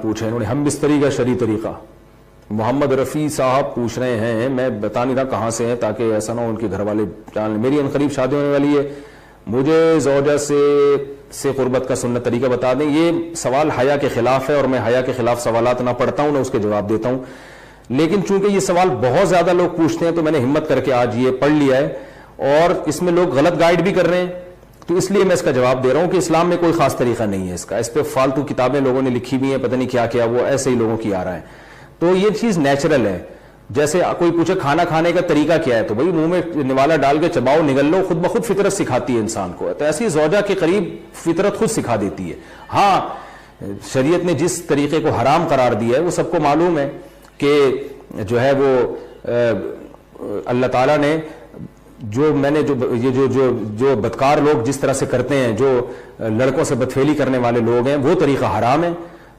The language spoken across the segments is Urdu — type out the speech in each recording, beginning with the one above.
پوچھے انہوں نے ہم بستری کا شرعی طریقہ. محمد رفیع صاحب پوچھ رہے ہیں, میں بتا نہیں رہا کہاں سے ہیں تاکہ ایسا نہ ہو ان کے گھر والے جان لیں. میری عنقریب شادی ہونے والی ہے, مجھے زوجہ سے قربت کا سنت طریقہ بتا دیں. یہ سوال حیا کے خلاف ہے اور میں حیا کے خلاف سوالات نہ پڑھتا ہوں نہ اس کے جواب دیتا ہوں, لیکن چونکہ یہ سوال بہت زیادہ لوگ پوچھتے ہیں تو میں نے ہمت کر کے آج یہ پڑھ لیا ہے, اور اس میں لوگ غلط گائیڈ بھی کر رہے ہیں, تو اس لیے میں اس کا جواب دے رہا ہوں کہ اسلام میں کوئی خاص طریقہ نہیں ہے اس کا. اس پہ فالتو کتابیں لوگوں نے لکھی ہوئی ہیں, پتہ نہیں کیا کیا, وہ ایسے ہی لوگوں کی آ رہا ہے. تو یہ چیز نیچرل ہے. جیسے کوئی پوچھے کھانا کھانے کا طریقہ کیا ہے, تو بھائی منہ میں نوالا ڈال کے چباؤ نگل لو, خود بخود فطرت سکھاتی ہے انسان کو. تو ایسی زوجہ کے قریب فطرت خود سکھا دیتی ہے. ہاں شریعت نے جس طریقے کو حرام قرار دیا ہے وہ سب کو معلوم ہے کہ جو ہے وہ اللہ تعالیٰ نے جو بدکار لوگ جس طرح سے کرتے ہیں, جو لڑکوں سے بدفعلی کرنے والے لوگ ہیں, وہ طریقہ حرام ہے.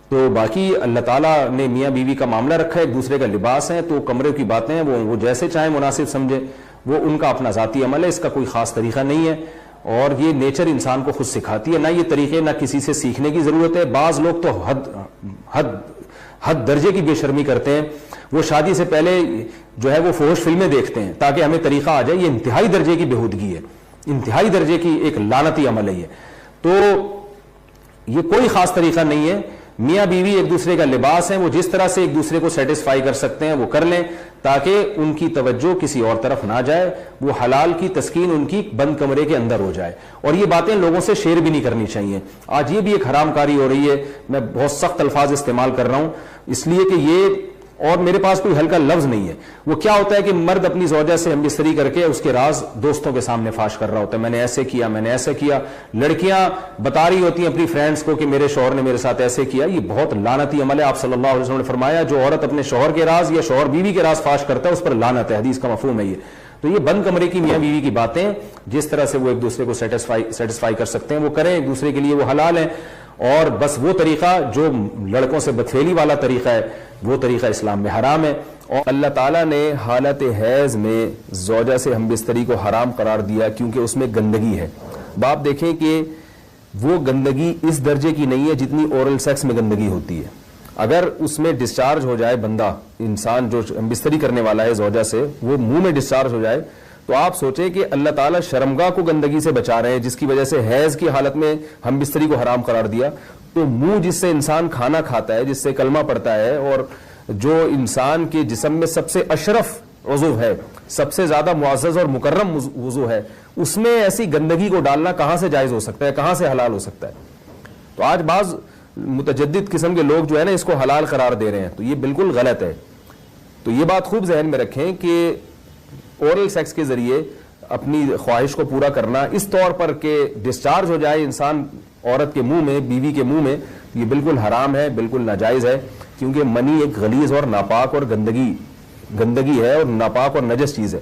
تو باقی اللہ تعالیٰ نے میاں بیوی کا معاملہ رکھا ہے, ایک دوسرے کا لباس ہے, تو کمرے کی باتیں ہیں وہ جیسے چاہیں مناسب سمجھے, وہ ان کا اپنا ذاتی عمل ہے, اس کا کوئی خاص طریقہ نہیں ہے, اور یہ نیچر انسان کو خود سکھاتی ہے. نہ یہ طریقے نہ کسی سے سیکھنے کی ضرورت ہے. بعض لوگ تو حد درجے کی بے شرمی کرتے ہیں, وہ شادی سے پہلے جو ہے وہ فحش فلمیں دیکھتے ہیں تاکہ ہمیں طریقہ آ جائے. یہ انتہائی درجے کی بےہودگی ہے, انتہائی درجے کی ایک لعنتی عمل ہے یہ. تو یہ کوئی خاص طریقہ نہیں ہے. میاں بیوی ایک دوسرے کا لباس ہیں, وہ جس طرح سے ایک دوسرے کو سیٹسفائی کر سکتے ہیں وہ کر لیں, تاکہ ان کی توجہ کسی اور طرف نہ جائے, وہ حلال کی تسکین ان کی بند کمرے کے اندر ہو جائے. اور یہ باتیں لوگوں سے شیئر بھی نہیں کرنی چاہیے. آج یہ بھی ایک حرام کاری ہو رہی ہے, میں بہت سخت الفاظ استعمال کر رہا ہوں اس لیے کہ یہ, اور میرے پاس کوئی ہلکا لفظ نہیں ہے. وہ کیا ہوتا ہے کہ مرد اپنی زوجہ سے ہم بستری کر کے اس کے راز دوستوں کے سامنے فاش کر رہا ہوتا ہے, میں نے ایسے کیا, میں نے ایسے کیا. لڑکیاں بتا رہی ہوتی ہیں اپنی فرینڈز کو کہ میرے شوہر نے میرے ساتھ ایسے کیا. یہ بہت لعنتی عمل ہے. آپ صلی اللہ علیہ وسلم نے فرمایا جو عورت اپنے شوہر کے راز یا شوہر بیوی کے راز فاش کرتا ہے اس پر لعنت ہے. حدیث کا مفہوم ہے یہ. تو یہ بند کمرے کی میاں بیوی کی باتیں, جس طرح سے وہ ایک دوسرے کو سیٹسفائی کر سکتے ہیں وہ کریں, ایک دوسرے کے لیے وہ حلال ہیں. اور بس وہ طریقہ جو لڑکوں سے بدفعلی والا طریقہ ہے وہ طریقہ اسلام میں حرام ہے. اور اللہ تعالیٰ نے حالت حیض میں زوجہ سے ہم بستری کو حرام قرار دیا کیونکہ اس میں گندگی ہے. آپ دیکھیں کہ وہ گندگی اس درجے کی نہیں ہے جتنی اورل سیکس میں گندگی ہوتی ہے. اگر اس میں ڈسچارج ہو جائے بندہ, انسان جو ہم بستری کرنے والا ہے زوجہ سے, وہ منہ میں ڈسچارج ہو جائے, تو آپ سوچیں کہ اللہ تعالیٰ شرمگاہ کو گندگی سے بچا رہے ہیں جس کی وجہ سے حیض کی حالت میں ہم بستری کو حرام قرار دیا. تو منہ جس سے انسان کھانا کھاتا ہے, جس سے کلمہ پڑتا ہے, اور جو انسان کے جسم میں سب سے اشرف عضو ہے, سب سے زیادہ معزز اور مکرم عضو ہے, اس میں ایسی گندگی کو ڈالنا کہاں سے جائز ہو سکتا ہے, کہاں سے حلال ہو سکتا ہے. تو آج بعض متجدد قسم کے لوگ جو ہے نا اس کو حلال قرار دے رہے ہیں, تو یہ بالکل غلط ہے. تو یہ بات خوب ذہن میں رکھیں کہ اورل سیکس کے ذریعے اپنی خواہش کو پورا کرنا اس طور پر کہ ڈسچارج ہو جائے انسان عورت کے منہ میں, بیوی کے منہ میں, یہ بالکل حرام ہے, بالکل ناجائز ہے. کیونکہ منی ایک غلیظ اور ناپاک اور گندگی ہے اور ناپاک اور نجس چیز ہے.